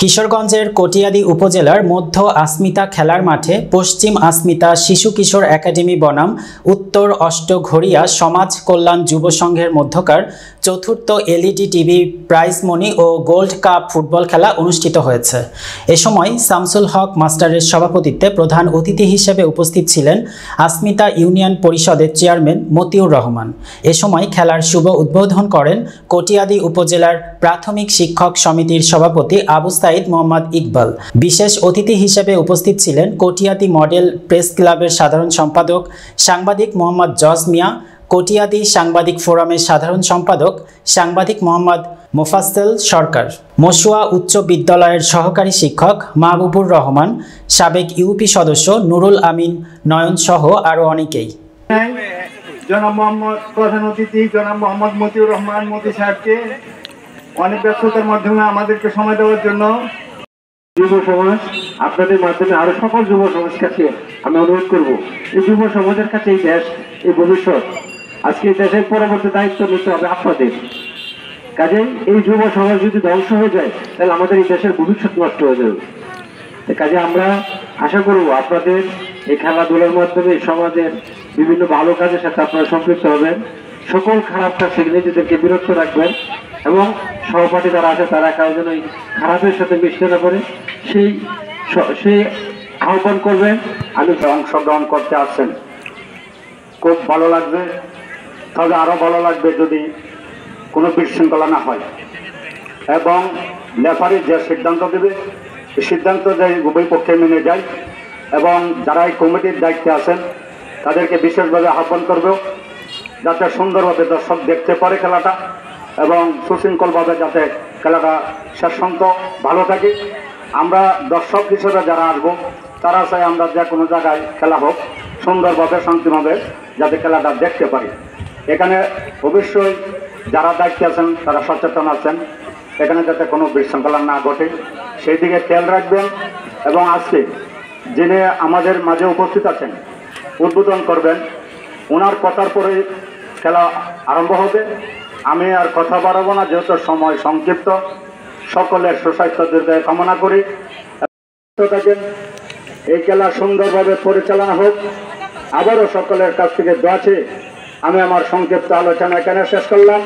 কিশোরগঞ্জের কটিয়াদী উপজেলার মধ্য আসমিতা খেলার মাঠে পশ্চিম আসমিতা শিশু কিশোর একাডেমি বনাম উত্তর অষ্টঘরিয়া সমাজ কল্যাণ যুব সংঘের মধ্যকার চতুর্থ এলইডি টিভি প্রাইজ মনি ও গোল্ড কাপ ফুটবল খেলা অনুষ্ঠিত হয়েছে। এ সময় শামসুল হক মাস্টারের সভাপতিত্বে প্রধান অতিথি হিসেবে উপস্থিত ছিলেন আসমিতা ইউনিয়ন পরিষদের চেয়ারম্যান মতিউর রহমান। এ সময় খেলার শুভ উদ্বোধন করেন কটিয়াদী উপজেলার প্রাথমিক শিক্ষক সমিতির সভাপতি আবু সাইদ মোহাম্মদ ইকবাল। বিশেষ অতিথি হিসেবে উপস্থিত ছিলেন কটিয়াদী মডেল প্রেস ক্লাবের সাধারণ সম্পাদক সাংবাদিক মোহাম্মদ জজ মিয়া, কটিয়াদী সাংবাদিক ফোরামের সাধারণ সম্পাদক সাংবাদিক মোহাম্মদ মোফাজ্জল সরকার, মশুয়া উচ্চ বিদ্যালয়ের সহকারী শিক্ষক মাহবুবুর রহমান, সাবেক ইউপি সদস্য নুরুল আমিন নয়ন সহ আরও অনেকেই। জনাব মোহাম্মদ প্রধান অতিথি জনাব মোহাম্মদ মতিউর রহমান মতি সাহেবকে অনেক ব্যস্ততার মাধ্যমে আমাদেরকে সময় দেওয়ার জন্য। যুব সমাজ আপনাদের মাধ্যমে আরো সকল যুব সমাজ কাছে আমি অনুরোধ করব, এই যুব সমাজের কাছে এই দেশ, এই ভবিষ্যৎ, আজকে দেশের পরবর্তী দায়িত্ব নিতে হবে আপনাদের। কাজেই এই যুব সমাজ যদি ধ্বংস হয়ে যায় তাহলে আমাদের এই দেশের ভবিষ্যৎ নষ্ট হয়ে যাবে। কাজে আমরা আশা করব আপনাদের এই খেলাধুলার মাধ্যমে সমাজের বিভিন্ন ভালো কাজের সাথে আপনারা সম্পৃক্ত হবেন, সকল খারাপ কাজ থেকে নিজেদেরকে বিরত রাখবেন এবং সহপাঠী যারা আছে তারা কারো যেন খারাপের সাথে মিশতে না পারে সেই আহ্বান করবেন। আমি অংশগ্রহণ করতে আসছেন, খুব ভালো লাগবে। তবে আরও ভালো লাগবে যদি কোনো বিশৃঙ্খলা না হয় এবং রেফারি যে সিদ্ধান্ত দেবে এই সিদ্ধান্ত যে উভয় পক্ষে মেনে যায় এবং যারা এই কমিটির দায়িত্বে আছেন তাদেরকে বিশেষভাবে আহ্বান করব যাতে সুন্দরভাবে দর্শক দেখতে পারে খেলাটা এবং সুশৃঙ্খলভাবে যাতে খেলাটা শেষ পর্যন্ত ভালো থাকে। আমরা দর্শক হিসেবে যারা আসবো তারা চাই আমরা যে কোনো জায়গায় খেলা হোক সুন্দরভাবে শান্তিভাবে যাতে খেলাটা দেখতে পারি। এখানে অবশ্যই যারা দায়িত্বে আছেন তারা সচেতন আছেন, এখানে যাতে কোনো বিশৃঙ্খলা না ঘটে সেই দিকে খেয়াল রাখবেন। এবং আজকে যিনি আমাদের মাঝে উপস্থিত আছেন উদ্বোধন করবেন, ওনার কথার পরে খেলা আরম্ভ হবে। আমি আর কথা বাড়াবো না, যেহেতু সময় সংক্ষিপ্ত। সকলের সুস্বাস্থ্য দীর্ঘায়ু কামনা করি। এই খেলা সুন্দরভাবে পরিচালনা হোক। আবারও সকলের কাছ থেকে দোয়া চেয়ে আমি আমার সংক্ষিপ্ত আলোচনা এখানে শেষ করলাম।